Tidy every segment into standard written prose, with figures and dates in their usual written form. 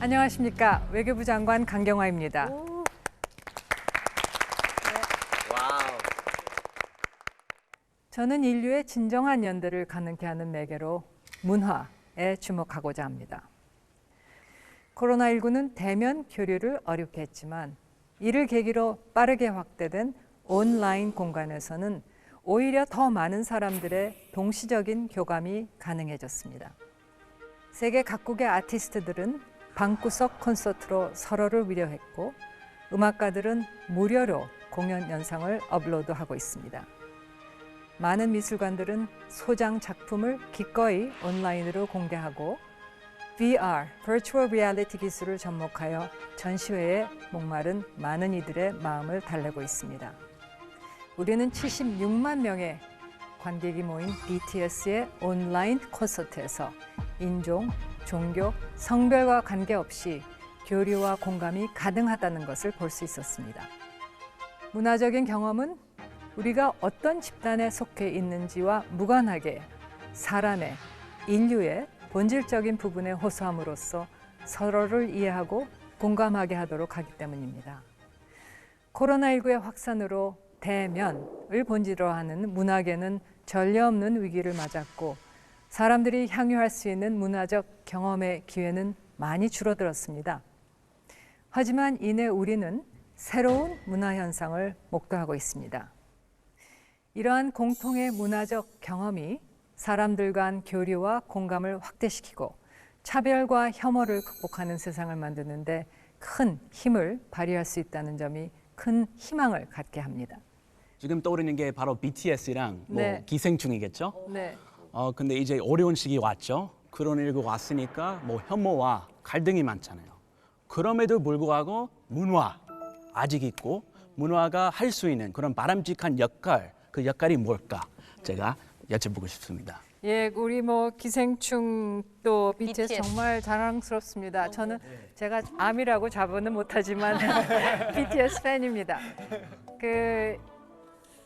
안녕하십니까. 외교부 장관 강경화입니다. 와우. 저는 인류의 진정한 연대를 가능케 하는 매개로 문화에 주목하고자 합니다. 코로나19는 대면 교류를 어렵게 했지만 이를 계기로 빠르게 확대된 온라인 공간에서는 오히려 더 많은 사람들의 동시적인 교감이 가능해졌습니다. 세계 각국의 아티스트들은 방구석 콘서트로 서로를 위로했고 음악가들은 무료로 공연 영상을 업로드하고 있습니다. 많은 미술관들은 소장 작품을 기꺼이 온라인으로 공개하고 VR, Virtual Reality 기술을 접목하여 전시회에 목마른 많은 이들의 마음을 달래고 있습니다. 우리는 76만 명의 관객이 모인 BTS의 온라인 콘서트에서 인종, 종교, 성별과 관계없이 교류와 공감이 가능하다는 것을 볼 수 있었습니다. 문화적인 경험은 우리가 어떤 집단에 속해 있는지와 무관하게 사람의, 인류의 본질적인 부분에 호소함으로써 서로를 이해하고 공감하게 하도록 하기 때문입니다. 코로나19의 확산으로 대면을 본질로 하는 문화계는 전례 없는 위기를 맞았고 사람들이 향유할 수 있는 문화적 경험의 기회는 많이 줄어들었습니다. 하지만 이내 우리는 새로운 문화 현상을 목도하고 있습니다. 이러한 공통의 문화적 경험이 사람들 간 교류와 공감을 확대시키고 차별과 혐오를 극복하는 세상을 만드는데 큰 힘을 발휘할 수 있다는 점이 큰 희망을 갖게 합니다. 지금 떠오르는 게 바로 BTS랑 네. 기생충이겠죠? 네. 근데 이제 어려운 시기 왔죠. 코로나19 왔으니까 혐오와 갈등이 많잖아요. 그럼에도 불구하고 문화 아직 있고 문화가 할 수 있는 그런 바람직한 역할, 그 역할이 뭘까? 제가 여쭤보고 싶습니다. 예, 우리 기생충 또 BTS 정말 자랑스럽습니다. 저는 제가 암이라고 자부는 못하지만 BTS 팬입니다. 그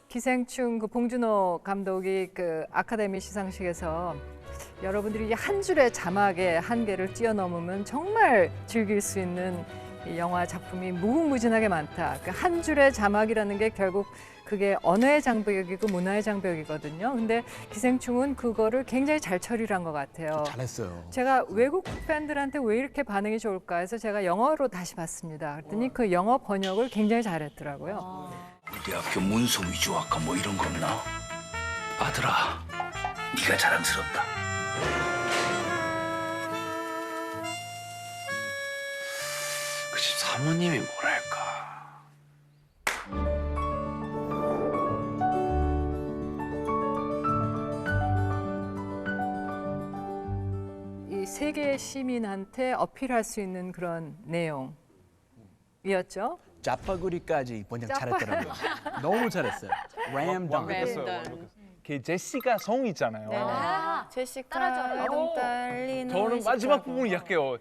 기생충 봉준호 감독이 그 아카데미 시상식에서 여러분들이 한 줄의 자막에 한계를 뛰어넘으면 정말 즐길 수 있는 이 영화 작품이 무궁무진하게 많다. 그 한 줄의 자막이라는 게 결국 그게 언어의 장벽이고 문화의 장벽이거든요. 근데 기생충은 그거를 굉장히 잘 처리를 한 것 같아요. 잘했어요. 제가 외국 팬들한테 왜 이렇게 반응이 좋을까 해서 제가 영어로 다시 봤습니다. 그랬더니 그 영어 번역을 굉장히 잘했더라고요. 우리 대학교 문서 위조학과 뭐 이런 거 없나? 아들아, 네가 자랑스럽다. 그 집 사모님이 뭐랄까. 이 세계 시민한테 어필할 수 있는 그런 내용이었죠. 짜파구리까지 번역 잘했더라고요. 너무 잘했어요. 램던. 그 제시카 성 있잖아요. 제시카 외동딸 저는 마지막 부분이 약해요.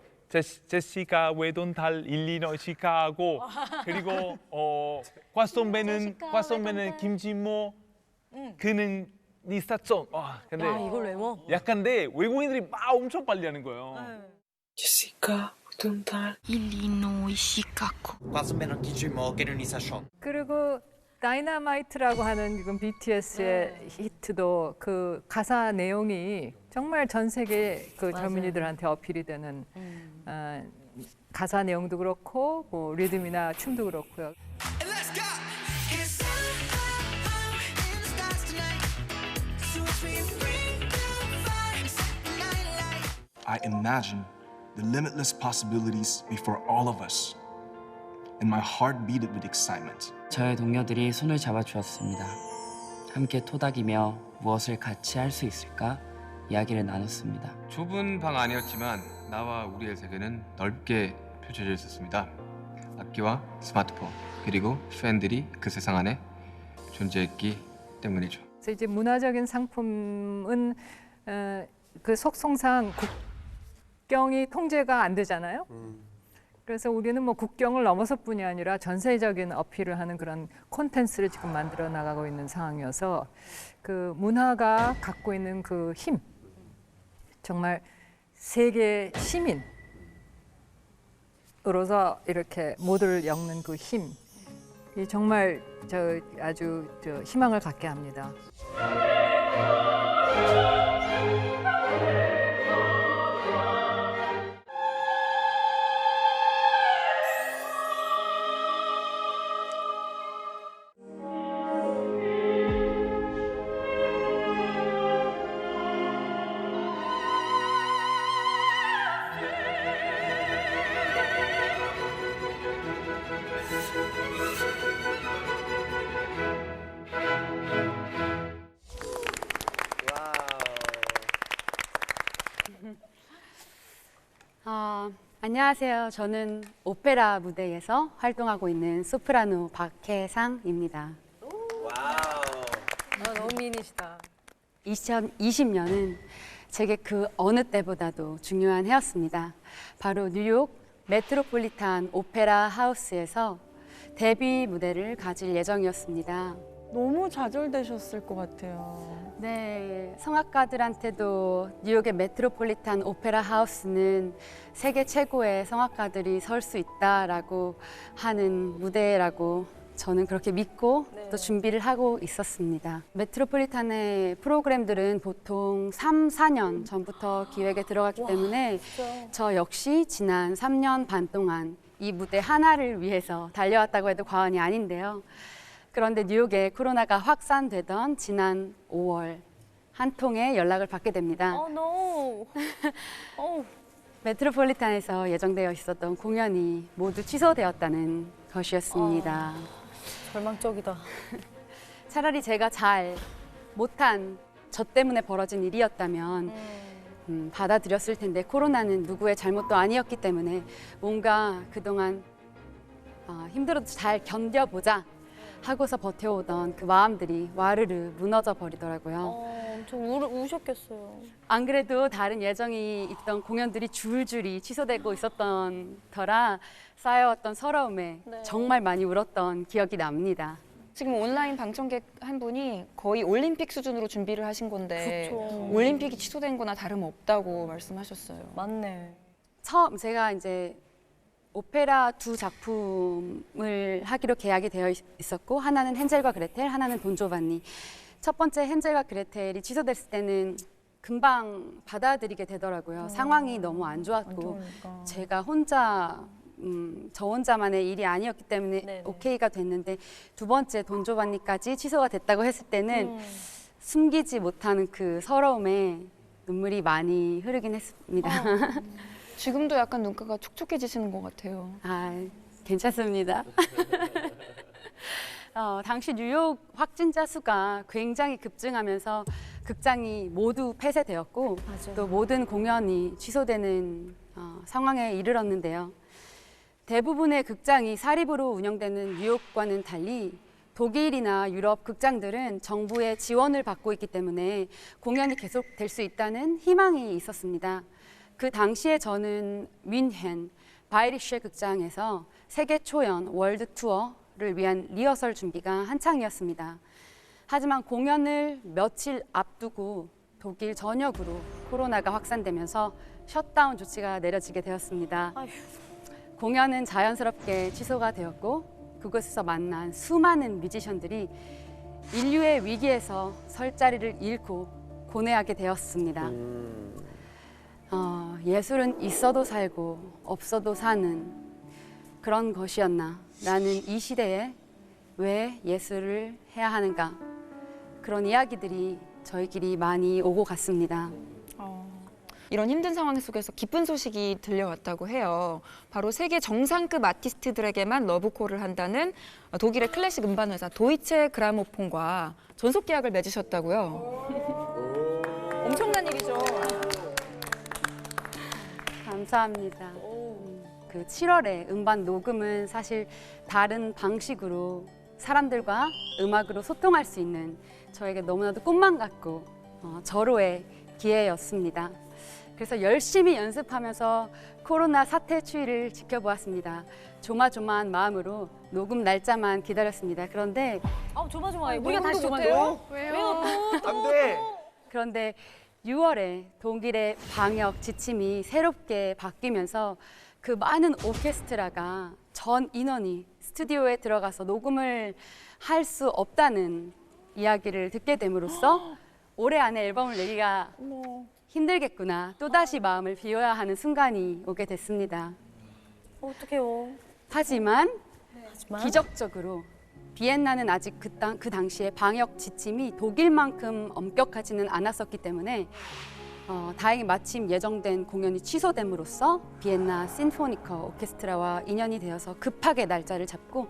제시카 외동딸 일리노이 시카고 그리고 과 선배는 김진모 그는 니사촌. 근데 이걸 외워? 약간데 외국인들이 막 엄청 빨리 하는 거예요. 제시카 외동딸 일리노이 시카고 과 선배는 김진모 그는 니사촌. 그리고 다이너마이트라고 하는 지금 BTS의 히트도 그 가사 내용이 정말 전 세계 그 젊은이들한테 어필이 되는 가사 내용도 그렇고 뭐 리듬이나 춤도 그렇고요. I imagine the limitless possibilities before all of us, and my heart beated with excitement. 저의 동료들이 손을 잡아주었습니다. 함께 토닥이며 무엇을 같이 할 수 있을까 이야기를 나눴습니다. 좁은 방 안이었지만 나와 우리의 세계는 넓게 펼쳐져 있었습니다. 악기와 스마트폰 그리고 팬들이 그 세상 안에 존재했기 때문이죠. 그래서 이제 문화적인 상품은 그 속성상 국경이 통제가 안 되잖아요. 그래서 우리는 뭐 국경을 넘어서뿐이 아니라 전 세계적인 어필을 하는 그런 콘텐츠를 지금 만들어 나가고 있는 상황이어서 그 문화가 갖고 있는 그 힘, 정말 세계 시민의 힘으로서 이렇게 모두를 엮는 그 힘, 이 정말 아주 희망을 갖게 합니다. 안녕하세요. 저는 오페라 무대에서 활동하고 있는 소프라노 박혜상입니다. 너무 미인이시다. 2020년은 제게 그 어느 때보다도 중요한 해였습니다. 바로 뉴욕 메트로폴리탄 오페라 하우스에서 데뷔 무대를 가질 예정이었습니다. 너무 좌절되셨을 것 같아요. 네, 성악가들한테도 뉴욕의 메트로폴리탄 오페라 하우스는 세계 최고의 성악가들이 설 수 있다라고 하는 무대라고 저는 그렇게 믿고 또 준비를 하고 있었습니다. 메트로폴리탄의 프로그램들은 보통 3, 4년 전부터 기획에 들어갔기 때문에 저 역시 지난 3년 반 동안 이 무대 하나를 위해서 달려왔다고 해도 과언이 아닌데요. 그런데 뉴욕에 코로나가 확산되던 지난 5월 한 통의 연락을 받게 됩니다. 메트로폴리탄에서 예정되어 있었던 공연이 모두 취소되었다는 것이었습니다. 절망적이다. 차라리 제가 잘 못한 저 때문에 벌어진 일이었다면 받아들였을 텐데 코로나는 누구의 잘못도 아니었기 때문에 뭔가 그동안 힘들어도 잘 견뎌보자 하고서 버텨오던 그 마음들이 와르르 무너져 버리더라고요. 엄청 우셨겠어요. 안 그래도 다른 예정이 있던 공연들이 줄줄이 취소되고 있었던 터라 쌓여왔던 서러움에 정말 많이 울었던 기억이 납니다. 지금 온라인 방청객 한 분이 거의 올림픽 수준으로 준비를 하신 건데 올림픽이 취소된 거나 다름없다고 말씀하셨어요. 맞네. 처음 제가 이제 오페라 두 작품을 하기로 계약이 되어 있었고 하나는 헨젤과 그레텔, 하나는 돈조반니. 첫 번째 헨젤과 그레텔이 취소됐을 때는 금방 받아들이게 되더라고요. 상황이 너무 안 좋았고 제가 혼자 저 혼자만의 일이 아니었기 때문에 오케이가 됐는데 두 번째 돈조반니까지 취소가 됐다고 했을 때는 숨기지 못하는 그 서러움에 눈물이 많이 흐르긴 했습니다. 지금도 약간 눈가가 촉촉해지시는 것 같아요. 괜찮습니다. 당시 뉴욕 확진자 수가 굉장히 급증하면서 극장이 모두 폐쇄되었고 또 모든 공연이 취소되는 상황에 이르렀는데요. 대부분의 극장이 사립으로 운영되는 뉴욕과는 달리 독일이나 유럽 극장들은 정부의 지원을 받고 있기 때문에 공연이 계속될 수 있다는 희망이 있었습니다. 그 당시에 저는 뮌헨 바이리쉐 극장에서 세계 초연 월드 투어를 위한 리허설 준비가 한창이었습니다. 하지만 공연을 며칠 앞두고 독일 전역으로 코로나가 확산되면서 셧다운 조치가 내려지게 되었습니다. 공연은 자연스럽게 취소가 되었고 그곳에서 만난 수많은 뮤지션들이 인류의 위기에서 설 자리를 잃고 고뇌하게 되었습니다. 예술은 있어도 살고 없어도 사는 그런 것이었나. 나는 이 시대에 왜 예술을 해야 하는가. 그런 이야기들이 저희끼리 많이 오고 갔습니다. 이런 힘든 상황 속에서 기쁜 소식이 들려왔다고 해요. 바로 세계 정상급 아티스트들에게만 러브콜을 한다는 독일의 클래식 음반 회사 도이체 그라모폰과 전속 계약을 맺으셨다고요. 엄청난 일이죠. 감사합니다. 그 7월에 음반 녹음은 사실 다른 방식으로 사람들과 음악으로 소통할 수 있는 저에게 너무나도 꿈만 같고 절호의 기회였습니다. 그래서 열심히 연습하면서 코로나 사태 추이를 지켜보았습니다. 조마조마한 마음으로 녹음 날짜만 기다렸습니다. 그런데 조마조마해. 우리가 다시 못해요? 왜요? 안 돼. 그런데 6월에 독일의 방역 지침이 새롭게 바뀌면서 그 많은 오케스트라가 전 인원이 스튜디오에 들어가서 녹음을 할 수 없다는 이야기를 듣게 됨으로써 올해 안에 앨범을 내기가 힘들겠구나. 또다시 마음을 비워야 하는 순간이 오게 됐습니다. 어떡해요. 하지만 기적적으로 비엔나는 아직 그 당시에 방역 지침이 독일만큼 엄격하지는 않았었기 때문에 다행히 마침 예정된 공연이 취소됨으로써 비엔나 심포니커 오케스트라와 인연이 되어서 급하게 날짜를 잡고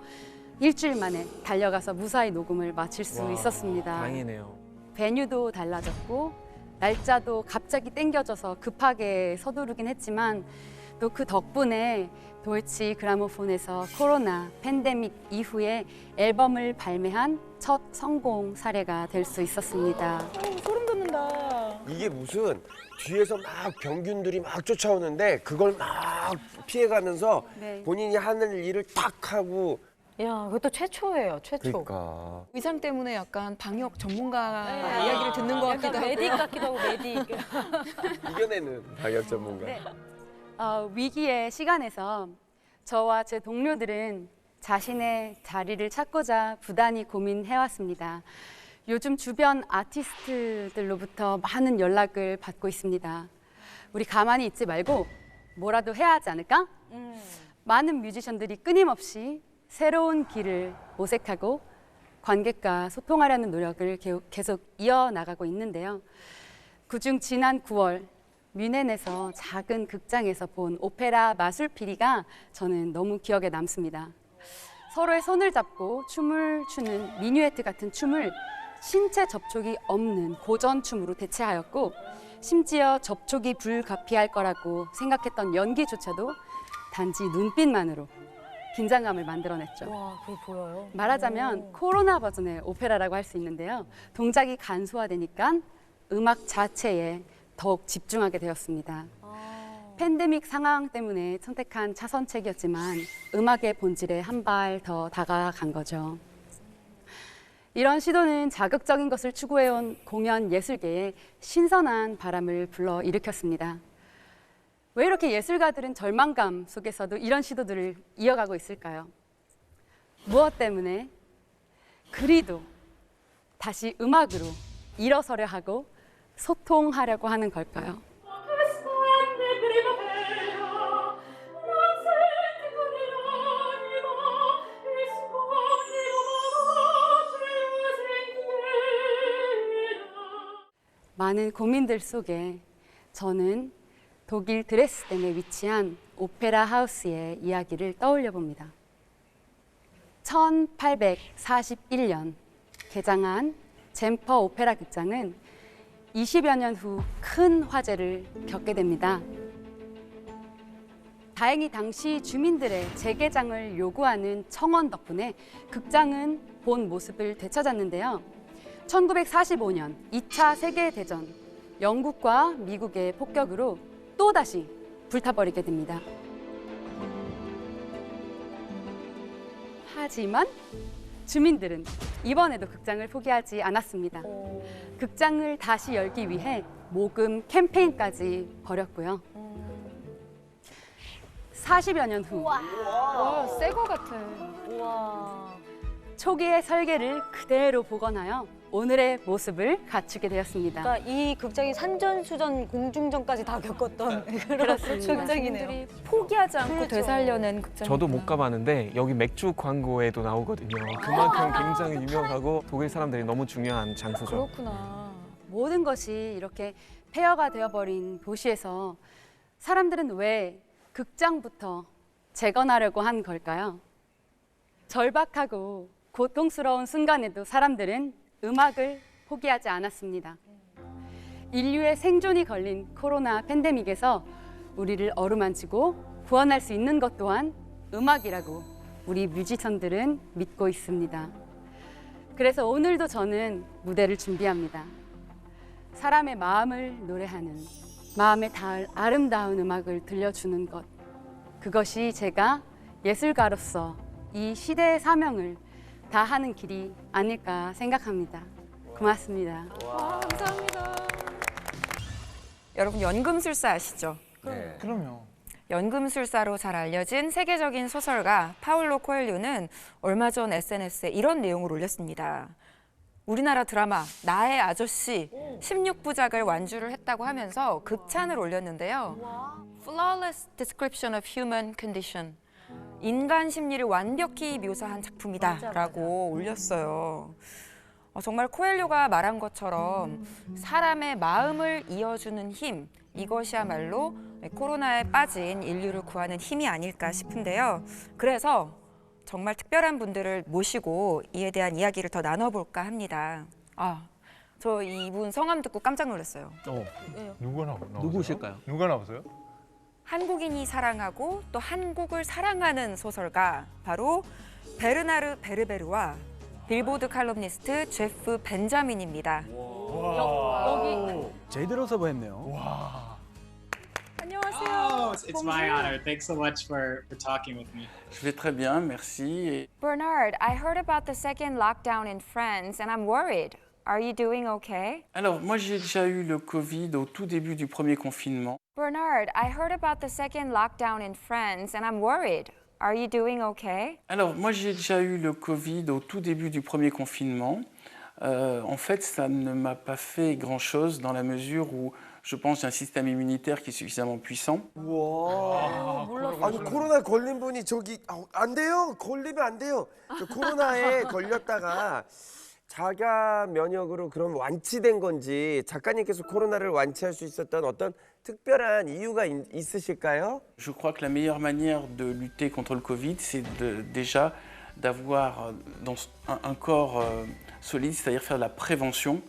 일주일 만에 달려가서 무사히 녹음을 마칠 수 있었습니다. 다행이네요. 베뉴도 달라졌고 날짜도 갑자기 땡겨져서 급하게 서두르긴 했지만 또 그 덕분에 도이치 그라모폰에서 코로나 팬데믹 이후에 앨범을 발매한 첫 성공 사례가 될 수 있었습니다. 소름 돋는다. 이게 무슨 뒤에서 막 병균들이 막 쫓아오는데 그걸 막 피해가면서 네. 본인이 하는 일을 딱 하고. 야, 그것도 최초예요, 최초. 그러니까. 의상 때문에 약간 방역 전문가 네. 이야기를 듣는 것 같기도 약간 하고. 메딕 같기도 하고, 메딕. 이겨내는 방역 전문가. 네. 위기의 시간에서 저와 제 동료들은 자신의 자리를 찾고자 부단히 고민해왔습니다. 요즘 주변 아티스트들로부터 많은 연락을 받고 있습니다. 우리 가만히 있지 말고 뭐라도 해야 하지 않을까? 많은 뮤지션들이 끊임없이 새로운 길을 모색하고 관객과 소통하려는 노력을 계속 이어나가고 있는데요. 그중 지난 9월 뮌헨에서 작은 극장에서 본 오페라 마술피리가 저는 너무 기억에 남습니다. 서로의 손을 잡고 춤을 추는 미뉴에트 같은 춤을 신체 접촉이 없는 고전 춤으로 대체하였고 심지어 접촉이 불가피할 거라고 생각했던 연기조차도 단지 눈빛만으로 긴장감을 만들어냈죠. 와, 그게 보여요. 말하자면 코로나 버전의 오페라라고 할 수 있는데요. 동작이 간소화되니까 음악 자체에 더욱 집중하게 되었습니다. 팬데믹 상황 때문에 선택한 차선책이었지만 음악의 본질에 한 발 더 다가간 거죠. 이런 시도는 자극적인 것을 추구해온 공연 예술계에 신선한 바람을 불러일으켰습니다. 왜 이렇게 예술가들은 절망감 속에서도 이런 시도들을 이어가고 있을까요? 무엇 때문에? 그리도 다시 음악으로 일어서려 하고 소통하려고 하는 걸까요? 많은 고민들 속에 저는 독일 드레스덴에 위치한 오페라 하우스의 이야기를 떠올려 봅니다. 1841년 개장한 잼퍼 오페라 극장은 20여 년 후 큰 화재를 겪게 됩니다. 다행히 당시 주민들의 재개장을 요구하는 청원 덕분에 극장은 본 모습을 되찾았는데요. 1945년 2차 세계대전 영국과 미국의 폭격으로 또다시 불타버리게 됩니다. 하지만 주민들은 이번에도 극장을 포기하지 않았습니다. 극장을 다시 열기 위해 모금 캠페인까지 벌였고요. 40여 년 후 새 거 같아. 우와. 초기의 설계를 그대로 복원하여 오늘의 모습을 갖추게 되었습니다. 그러니까 이 극장이 산전수전 공중전까지 다 겪었던 그런 그렇습니다. 극장이네요. 포기하지 않고 그렇죠. 되살려낸 극장. 저도 못 가봤는데 여기 맥주 광고에도 나오거든요. 그만큼 굉장히 유명하고 독일 사람들이 너무 중요한 장소죠. 그렇구나. 모든 것이 이렇게 폐허가 되어버린 도시에서 사람들은 왜 극장부터 재건하려고 한 걸까요? 절박하고 고통스러운 순간에도 사람들은 음악을 포기하지 않았습니다. 인류의 생존이 걸린 코로나 팬데믹에서 우리를 어루만지고 구원할 수 있는 것 또한 음악이라고 우리 뮤지션들은 믿고 있습니다. 그래서 오늘도 저는 무대를 준비합니다. 사람의 마음을 노래하는, 마음에 닿을 아름다운 음악을 들려주는 것. 그것이 제가 예술가로서 이 시대의 사명을 다하는 길이 아닐까 생각합니다. 고맙습니다. 와, 감사합니다. 여러분 연금술사 아시죠? 그럼요. 연금술사로 잘 알려진 세계적인 소설가 파울로 코엘료는 얼마 전 SNS에 이런 내용을 올렸습니다. 우리나라 드라마 나의 아저씨 16부작을 완주를 했다고 하면서 극찬을 올렸는데요. Flawless description of human condition. 인간 심리를 완벽히 묘사한 작품이다라고 올렸어요. 정말 코엘료가 말한 것처럼 사람의 마음을 이어주는 힘, 이것이야말로 코로나에 빠진 인류를 구하는 힘이 아닐까 싶은데요. 그래서 정말 특별한 분들을 모시고 이에 대한 이야기를 더 나눠볼까 합니다. 저 이분 성함 듣고 깜짝 놀랐어요. 누가 나오세요? 누구실까요? 누가 나오세요? 한국인이 사랑하고 또 한국을 사랑하는 소설가 바로 베르나르 베르베르와 빌보드 칼럼니스트 제프 벤자민입니다. 여기 제대로 섭외했네요. 안녕하세요. It's my honor. Thanks so much for talking with me. Je vais très bien, merci. Bernard, I heard about the second lockdown in France and I'm worried. Are you doing okay? Alors, moi, j'ai déjà eu le Covid au tout début du premier confinement. Bernard, I heard about the second lockdown in France and I'm worried. Are you doing okay? Alors, moi, j'ai déjà eu le Covid au tout début du premier confinement. En fait, ça ne m'a pas fait grand-chose dans la mesure où je pense j'ai un système immunitaire qui est suffisamment puissant. 와, 아니 코로나 걸린 분이 저기 안 돼요. 걸리면 안 돼요. 저 코로나에 걸렸다가 자가 면역으로 그럼 완치된 건지 작가님께서 코로나를 완치할 수 있었던 어떤 특별한 이유가 있으실까요? Je crois que la meilleure manière de lutter contre le Covid, c'est déjà d'avoir un corps solide, c'est-à-dire faire de la prévention.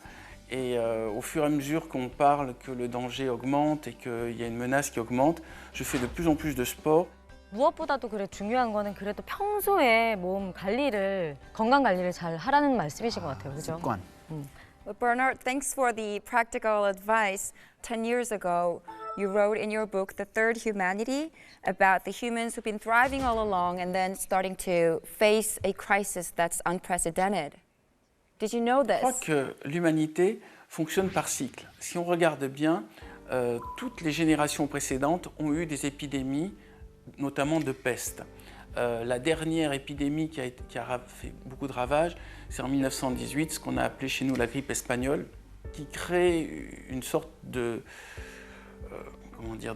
Et au fur et à mesure qu'on parle que le danger augmente et qu'il y a une menace qui augmente, je fais de plus en plus de sport. 무엇보다도 그래 중요한 거는 그래도 평소에 몸 관리를 건강 관리를 잘 하라는 말씀이신 것 같아요, 그죠? 습관. Well, Bernard, thanks for the practical advice. 10 years ago, you wrote in your book, The Third Humanity, about the humans who've been thriving all along and then starting to face a crisis that's unprecedented. Did you know this? Je crois que l'humanité fonctionne par cycle. Si on regarde bien, toutes les générations précédentes ont eu des épidémies, notamment de peste. La dernière épidémie qui a fait beaucoup de ravages, c'est en 1918, ce qu'on a appelé chez nous la grippe espagnole, qui crée une sorte de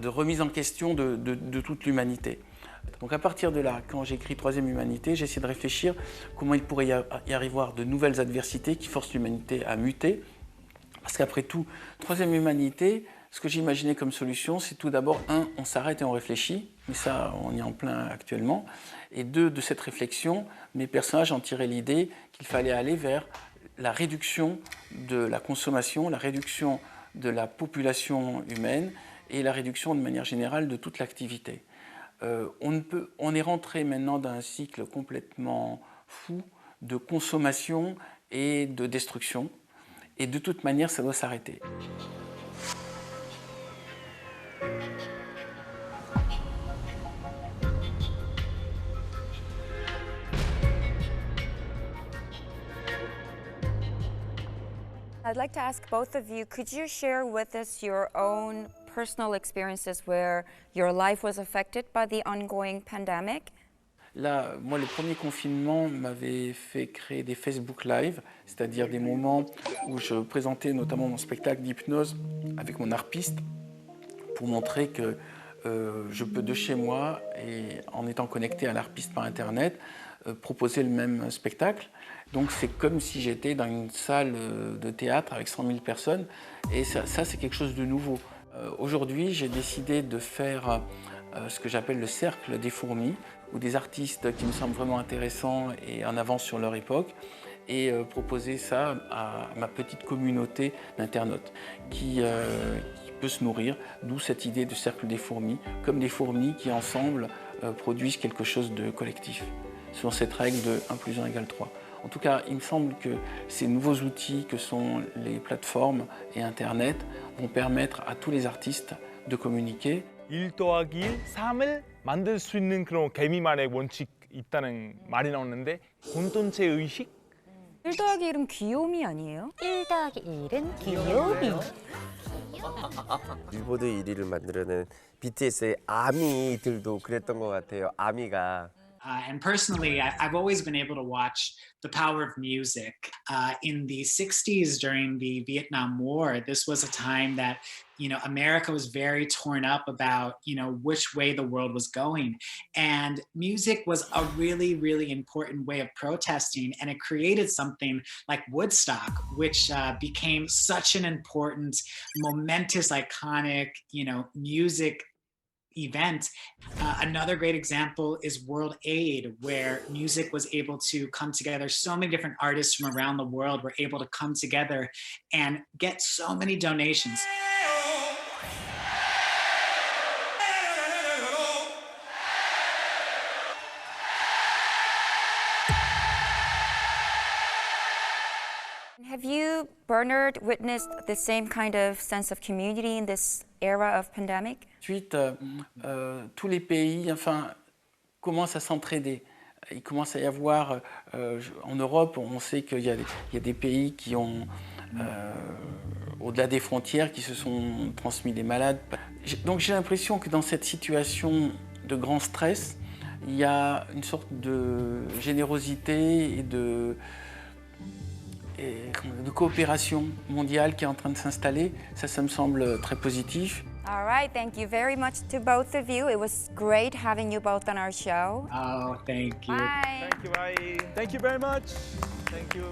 remise en question de toute l'humanité. Donc à partir de là, quand j'écris Troisième Humanité, j'essaie de réfléchir comment il pourrait y avoir de nouvelles adversités qui forcent l'humanité à muter. Parce qu'après tout, Troisième Humanité, ce que j'imaginais comme solution, c'est tout d'abord, on s'arrête et on réfléchit, mais ça, on est en plein actuellement. Et deux, de cette réflexion, mes personnages en tiraient l'idée qu'il fallait aller vers la réduction de la consommation, la réduction de la population humaine et la réduction de manière générale de toute l'activité. On est rentré maintenant dans un cycle complètement fou de consommation et de destruction. Et de toute manière, ça doit s'arrêter. I'd like to ask both of you, could you share with us your own personal experiences where your life was affected by the ongoing pandemic? Là, moi, le premier confinement m'avait fait créer des Facebook Live, c'est-à-dire des moments où je présentais notamment mon spectacle d'hypnose avec mon harpiste pour montrer que je peux de chez moi et en étant connecté à l'harpiste par Internet, proposer le même spectacle. Donc c'est comme si j'étais dans une salle de théâtre avec 100 000 personnes et ça c'est quelque chose de nouveau. Aujourd'hui, j'ai décidé de faire ce que j'appelle le cercle des fourmis, où des artistes qui me semblent vraiment intéressants et en avance sur leur époque, et proposer ça à ma petite communauté d'internautes qui peut se nourrir, d'où cette idée de cercle des fourmis, comme des fourmis qui ensemble produisent quelque chose de collectif, selon cette règle de 1 + 1 = 3. En tout cas, il me semble que ces nouveaux outils que sont les plateformes et Internet vont permettre à tous les artistes de communiquer. 1 + 1 3을 만들 수 있는 그런 개미만의 원칙 있다는 말이 나오는데 공동체 의식? 1 더하기 1은 귀요미 아니에요? 1 더하기 1은 귀요미. 빌보드 1위를 만들어낸 BTS의 아미들도 그랬던 것 같아요. 아미가. And personally, I've always been able to watch the power of music. In the 60s, during the Vietnam War, this was a time that, America was very torn up about, which way the world was going. And music was a really, really important way of protesting. And it created something like Woodstock, which became such an important, momentous, iconic, music event. Another great example is World Aid, where music was able to come together. So many different artists from around the world were able to come together and get so many donations. Have you, Bernard, witnessed the same kind of sense of community in this era of pandemic? Ensuite, tous les pays commencent à s'entraider. Il commence à y avoir, en Europe, on sait qu'il y a des pays qui ont, au-delà des frontières, qui se sont transmis des malades. Donc j'ai l'impression que dans cette situation de grand stress, il y a une sorte de générosité et de coopération mondiale qui est en train de s'installer. Ça me semble très positif. All right, thank you very much to both of you. It was great having you both on our show. Oh, thank you. Bye. Thank you, bye. Thank you very much. Thank you.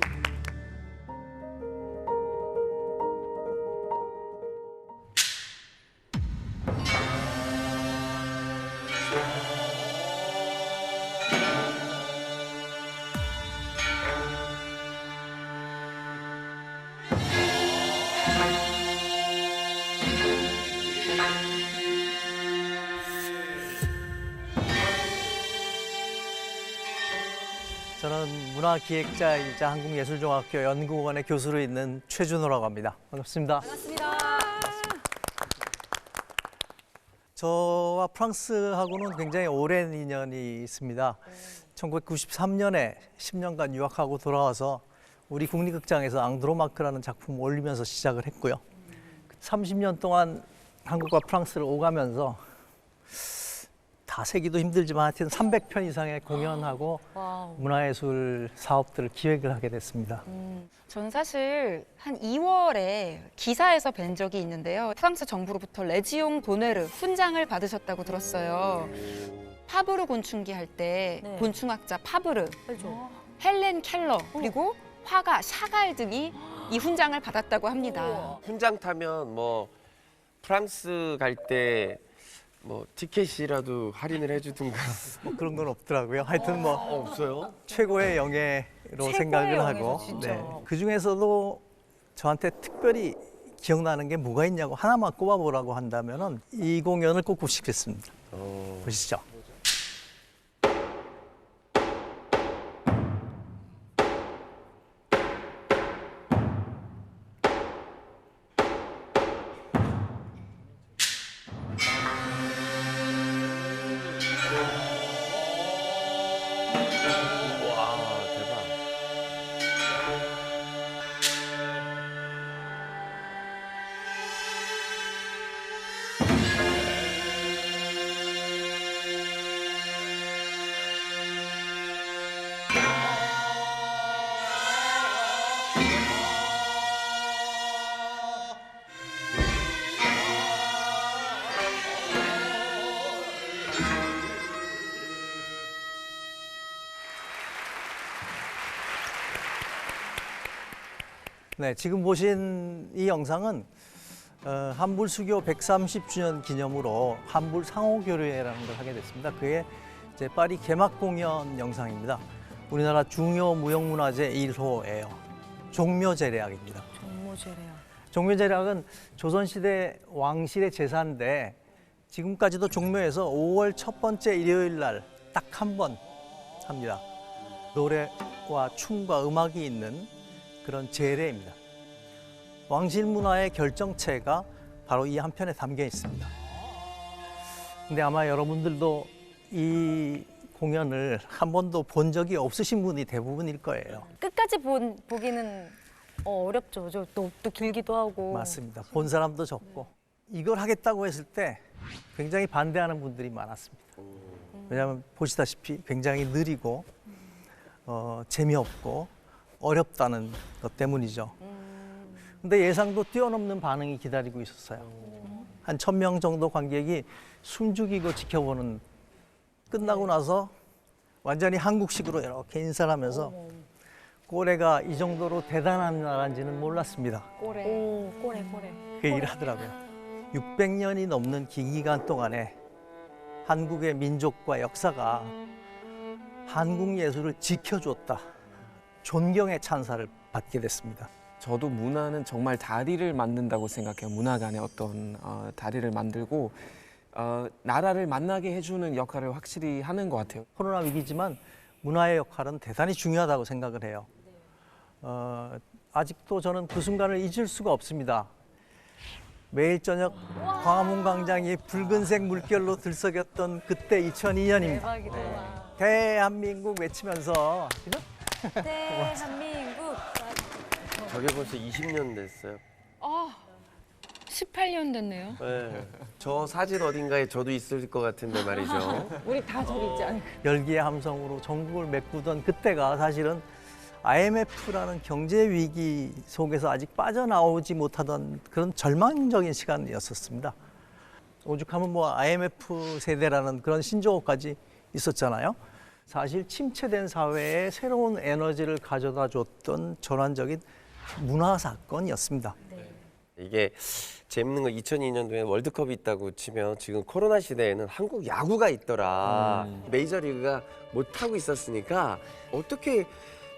저는 문화기획자이자 한국예술종합학교 연구원의 교수로 있는 최준호라고 합니다. 반갑습니다. 반갑습니다. 저와 프랑스하고는 굉장히 오랜 인연이 있습니다. 1993년에 10년간 유학하고 돌아와서 우리 국립극장에서 앙드로마크라는 작품을 올리면서 시작을 했고요. 30년 동안 한국과 프랑스를 오가면서 다 세기도 힘들지만 하여튼 300편 이상의 공연하고 문화예술 사업들을 기획을 하게 됐습니다. 저는 사실 한 2월에 기사에서 뵌 적이 있는데요. 프랑스 정부로부터 레지옹 도네르 훈장을 받으셨다고 들었어요. 파브르 곤충기 할 때 곤충학자 파브르, 헬렌 켈러, 그리고 화가 샤갈 등이 이 훈장을 받았다고 합니다. 훈장 타면 뭐 프랑스 갈 때 뭐 티켓이라도 할인을 해주든가 뭐 그런 건 없더라고요. 하여튼 뭐 없어요? 최고의 영예로 생각을 하고 그 중에서도 저한테 특별히 기억나는 게 뭐가 있냐고 하나만 꼽아보라고 한다면은 이 공연을 꼽고 싶겠습니다. 보시죠. 네, 지금 보신 이 영상은 한불 수교 130주년 기념으로 한불 상호교류회라는 걸 하게 됐습니다. 그게 이제 파리 개막 공연 영상입니다. 우리나라 중요 무형문화재 1호예요. 종묘제례악입니다. 종묘제례악. 종묘제례악은 조선시대 왕실의 제사인데 지금까지도 종묘에서 5월 첫 번째 일요일 날 딱 한 번 합니다. 노래와 춤과 음악이 있는 그런 제례입니다. 왕실 문화의 결정체가 바로 이 한 편에 담겨 있습니다. 근데 아마 여러분들도 이 공연을 한 번도 본 적이 없으신 분이 대부분일 거예요. 끝까지 보기는 어렵죠. 또 길기도 하고. 맞습니다. 본 사람도 적고 이걸 하겠다고 했을 때 굉장히 반대하는 분들이 많았습니다. 왜냐하면 보시다시피 굉장히 느리고 재미없고 어렵다는 것 때문이죠. 근데 예상도 뛰어넘는 반응이 기다리고 있었어요. 한 1,000명 정도 관객이 숨죽이고 지켜보는, 끝나고 나서 완전히 한국식으로 이렇게 인사를 하면서 꼬레가 이 정도로 대단한 나라인지는 몰랐습니다. 꼬레. 꼬레. 그 얘기를 하더라고요. 600년이 넘는 긴 기간 동안에 한국의 민족과 역사가 한국 예술을 지켜줬다. 존경의 찬사를 받게 됐습니다. 저도 문화는 정말 다리를 만든다고 생각해요. 문화 간의 어떤 다리를 만들고 나라를 만나게 해주는 역할을 확실히 하는 것 같아요. 코로나 위기지만 문화의 역할은 대단히 중요하다고 생각을 해요. 아직도 저는 그 순간을 잊을 수가 없습니다. 매일 저녁 광화문 광장이 붉은색 물결로 들썩였던 그때 2002년입니다. 대박이다. 대한민국 외치면서 그죠? 대한민국. 저게 벌써 20년 됐어요. 18년 됐네요. 네. 저 사진 어딘가에 저도 있을 것 같은데 말이죠. 우리 다 저기 있지 않을까? 열기의 함성으로 전국을 메꾸던 그때가 사실은 IMF라는 경제 위기 속에서 아직 빠져나오지 못하던 그런 절망적인 시간이었었습니다. 오죽하면 뭐 IMF 세대라는 그런 신조어까지 있었잖아요. 사실 침체된 사회에 새로운 에너지를 가져다 줬던 전환적인 문화 사건이었습니다. 이게 재밌는 거 2002년도에 월드컵이 있다고 치면 지금 코로나 시대에는 한국 야구가 있더라. 메이저리그가 못하고 있었으니까 어떻게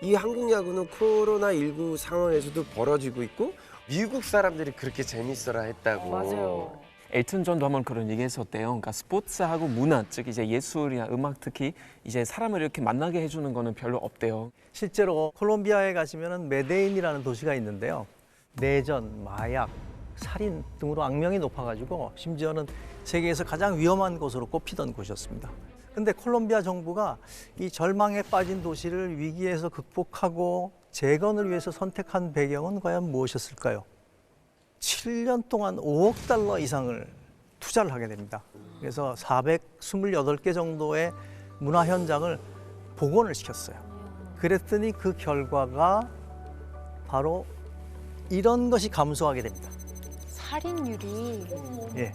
이 한국 야구는 코로나19 상황에서도 벌어지고 있고 미국 사람들이 그렇게 재밌어라 했다고. 맞아요. 엘튼 존도 한번 그런 얘기했었대요. 그러니까 스포츠하고 문화, 즉 이제 예술이나 음악 특히 이제 사람을 이렇게 만나게 해주는 거는 별로 없대요. 실제로 콜롬비아에 가시면은 메데인이라는 도시가 있는데요. 내전, 마약, 살인 등으로 악명이 높아가지고 심지어는 세계에서 가장 위험한 곳으로 꼽히던 곳이었습니다. 근데 콜롬비아 정부가 이 절망에 빠진 도시를 위기에서 극복하고 재건을 위해서 선택한 배경은 과연 무엇이었을까요? 7년 동안 5억 달러 이상을 투자를 하게 됩니다. 그래서 428개 정도의 문화 현장을 복원을 시켰어요. 그랬더니 그 결과가 바로 이런 것이 감소하게 됩니다. 살인율이. 예.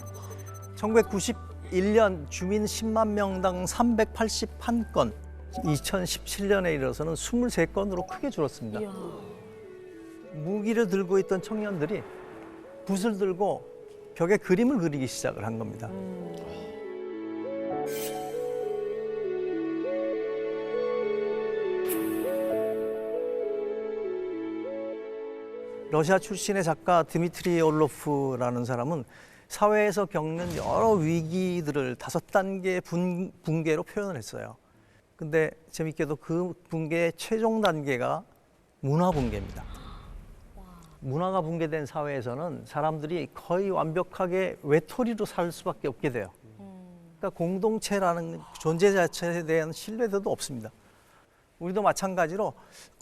1991년 주민 10만 명당 381건, 2017년에 이르러서는 23건으로 크게 줄었습니다. 무기를 들고 있던 청년들이 붓을 들고 벽에 그림을 그리기 시작을 한 겁니다. 러시아 출신의 작가 드미트리 올로프라는 사람은 사회에서 겪는 여러 위기들을 5단계 붕괴로 표현을 했어요. 근데 재밌게도 그 붕괴의 최종 단계가 문화 붕괴입니다. 문화가 붕괴된 사회에서는 사람들이 거의 완벽하게 외톨이로 살 수밖에 없게 돼요. 그러니까 공동체라는 존재 자체에 대한 신뢰도도 없습니다. 우리도 마찬가지로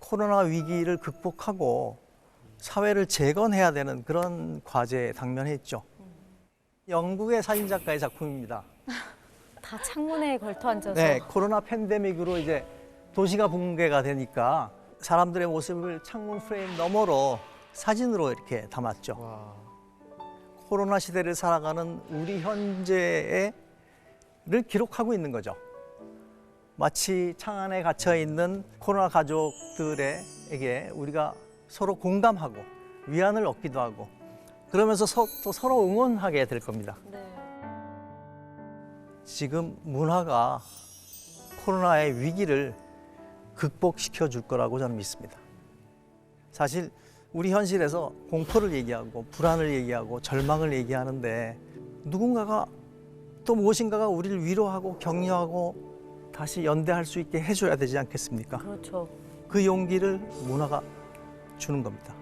코로나 위기를 극복하고 사회를 재건해야 되는 그런 과제에 당면했죠. 영국의 사진작가의 작품입니다. 다 창문에 걸터 앉아서. 네, 코로나 팬데믹으로 이제 도시가 붕괴가 되니까 사람들의 모습을 창문 프레임 너머로 사진으로 이렇게 담았죠. 코로나 시대를 살아가는 우리 현재를 기록하고 있는 거죠. 마치 창 안에 갇혀 있는 코로나 가족들에게 우리가 서로 공감하고 위안을 얻기도 하고 그러면서 또 서로 응원하게 될 겁니다. 지금 문화가 코로나의 위기를 극복시켜 줄 거라고 저는 믿습니다. 사실 우리 현실에서 공포를 얘기하고 불안을 얘기하고 절망을 얘기하는데 누군가가 또 무엇인가가 우리를 위로하고 격려하고 다시 연대할 수 있게 해줘야 되지 않겠습니까? 그렇죠. 그 용기를 문화가 주는 겁니다.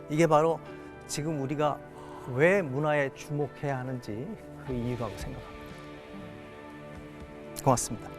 이게 바로 지금 우리가 왜 문화에 주목해야 하는지 그 이유라고 생각합니다. 고맙습니다.